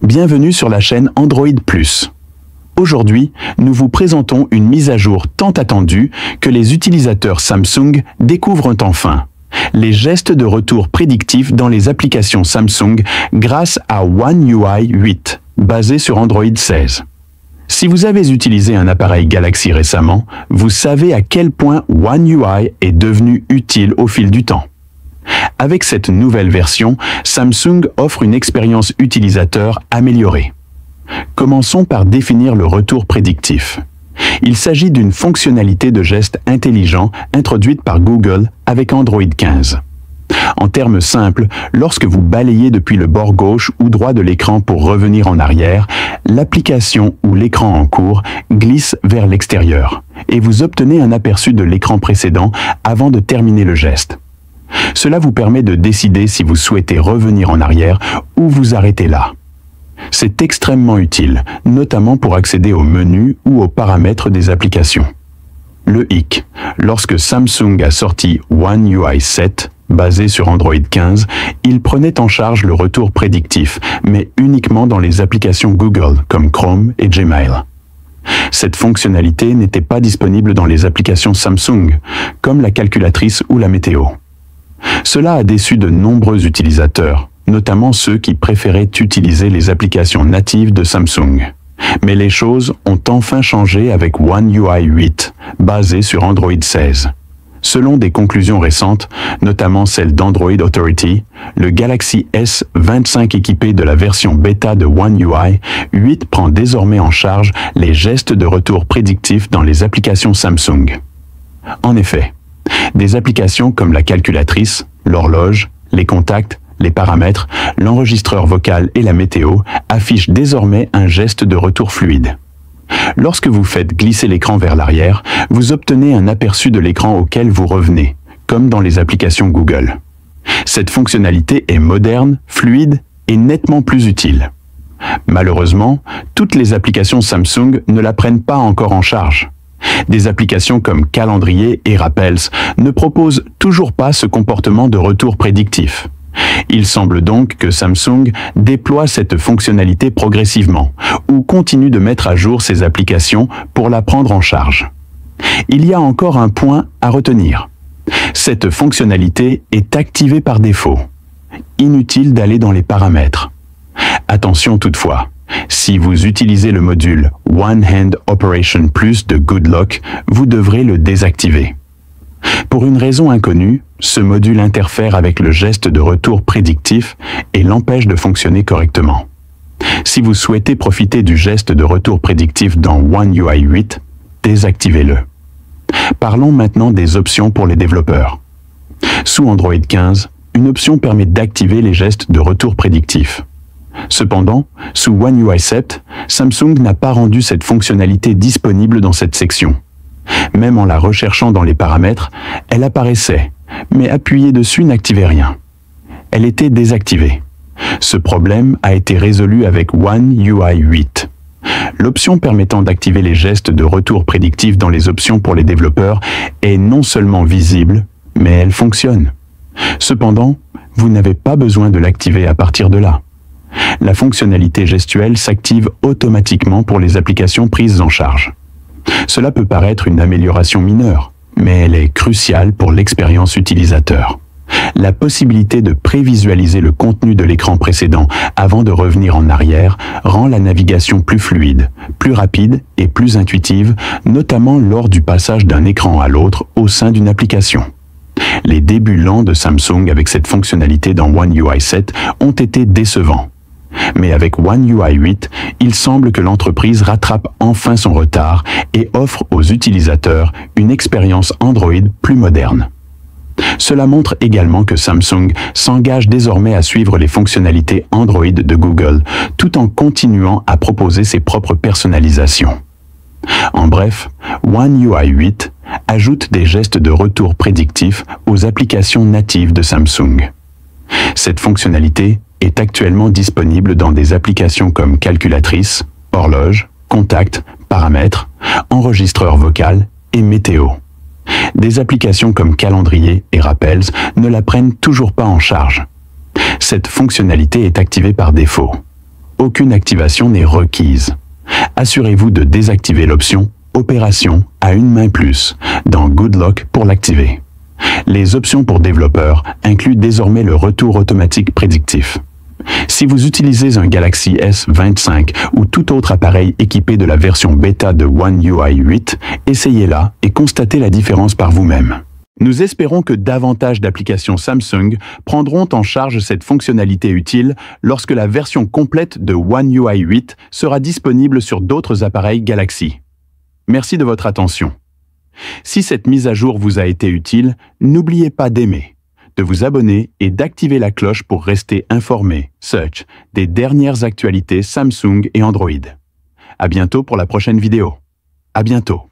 Bienvenue sur la chaîne Android Plus. Aujourd'hui, nous vous présentons une mise à jour tant attendue que les utilisateurs Samsung découvrent enfin. Les gestes de retour prédictifs dans les applications Samsung grâce à One UI 8, basé sur Android 16. Si vous avez utilisé un appareil Galaxy récemment, vous savez à quel point One UI est devenu utile au fil du temps. Avec cette nouvelle version, Samsung offre une expérience utilisateur améliorée. Commençons par définir le retour prédictif. Il s'agit d'une fonctionnalité de geste intelligent introduite par Google avec Android 15. En termes simples, lorsque vous balayez depuis le bord gauche ou droit de l'écran pour revenir en arrière, l'application ou l'écran en cours glisse vers l'extérieur et vous obtenez un aperçu de l'écran précédent avant de terminer le geste. Cela vous permet de décider si vous souhaitez revenir en arrière ou vous arrêter là. C'est extrêmement utile, notamment pour accéder au menu ou aux paramètres des applications. Le hic: lorsque Samsung a sorti One UI 7, basé sur Android 15, il prenait en charge le retour prédictif, mais uniquement dans les applications Google comme Chrome et Gmail. Cette fonctionnalité n'était pas disponible dans les applications Samsung, comme la calculatrice ou la météo. Cela a déçu de nombreux utilisateurs, notamment ceux qui préféraient utiliser les applications natives de Samsung. Mais les choses ont enfin changé avec One UI 8, basé sur Android 16. Selon des conclusions récentes, notamment celle d'Android Authority, le Galaxy S25 équipé de la version bêta de One UI 8 prend désormais en charge les gestes de retour prédictifs dans les applications Samsung. En effet, des applications comme la calculatrice, l'horloge, les contacts, les paramètres, l'enregistreur vocal et la météo affichent désormais un geste de retour fluide. Lorsque vous faites glisser l'écran vers l'arrière, vous obtenez un aperçu de l'écran auquel vous revenez, comme dans les applications Google. Cette fonctionnalité est moderne, fluide et nettement plus utile. Malheureusement, toutes les applications Samsung ne la prennent pas encore en charge. Des applications comme Calendrier et Rappels ne proposent toujours pas ce comportement de retour prédictif. Il semble donc que Samsung déploie cette fonctionnalité progressivement ou continue de mettre à jour ses applications pour la prendre en charge. Il y a encore un point à retenir. Cette fonctionnalité est activée par défaut. Inutile d'aller dans les paramètres. Attention toutefois, si vous utilisez le module One Hand Operation Plus de GoodLock, vous devrez le désactiver. Pour une raison inconnue, ce module interfère avec le geste de retour prédictif et l'empêche de fonctionner correctement. Si vous souhaitez profiter du geste de retour prédictif dans One UI 8, désactivez-le. Parlons maintenant des options pour les développeurs. Sous Android 15, une option permet d'activer les gestes de retour prédictif. Cependant, sous One UI 7, Samsung n'a pas rendu cette fonctionnalité disponible dans cette section. Même en la recherchant dans les paramètres, elle apparaissait, mais appuyer dessus n'activait rien. Elle était désactivée. Ce problème a été résolu avec One UI 8. L'option permettant d'activer les gestes de retour prédictif dans les options pour les développeurs est non seulement visible, mais elle fonctionne. Cependant, vous n'avez pas besoin de l'activer à partir de là. La fonctionnalité gestuelle s'active automatiquement pour les applications prises en charge. Cela peut paraître une amélioration mineure, mais elle est cruciale pour l'expérience utilisateur. La possibilité de prévisualiser le contenu de l'écran précédent avant de revenir en arrière rend la navigation plus fluide, plus rapide et plus intuitive, notamment lors du passage d'un écran à l'autre au sein d'une application. Les débuts lents de Samsung avec cette fonctionnalité dans One UI 7 ont été décevants. Mais avec One UI 8, il semble que l'entreprise rattrape enfin son retard et offre aux utilisateurs une expérience Android plus moderne. Cela montre également que Samsung s'engage désormais à suivre les fonctionnalités Android de Google, tout en continuant à proposer ses propres personnalisations. En bref, One UI 8 ajoute des gestes de retour prédictifs aux applications natives de Samsung. Cette fonctionnalité est actuellement disponible dans des applications comme calculatrice, horloge, contact, paramètres, enregistreur vocal et météo. Des applications comme Calendrier et Rappels ne la prennent toujours pas en charge. Cette fonctionnalité est activée par défaut. Aucune activation n'est requise. Assurez-vous de désactiver l'option « Opération à une main plus » dans Good Lock pour l'activer. Les options pour développeurs incluent désormais le retour automatique prédictif. Si vous utilisez un Galaxy S25 ou tout autre appareil équipé de la version bêta de One UI 8, essayez-la et constatez la différence par vous-même. Nous espérons que davantage d'applications Samsung prendront en charge cette fonctionnalité utile lorsque la version complète de One UI 8 sera disponible sur d'autres appareils Galaxy. Merci de votre attention. Si cette mise à jour vous a été utile, n'oubliez pas d'aimer, de vous abonner et d'activer la cloche pour rester informé, des dernières actualités Samsung et Android. À bientôt pour la prochaine vidéo. À bientôt.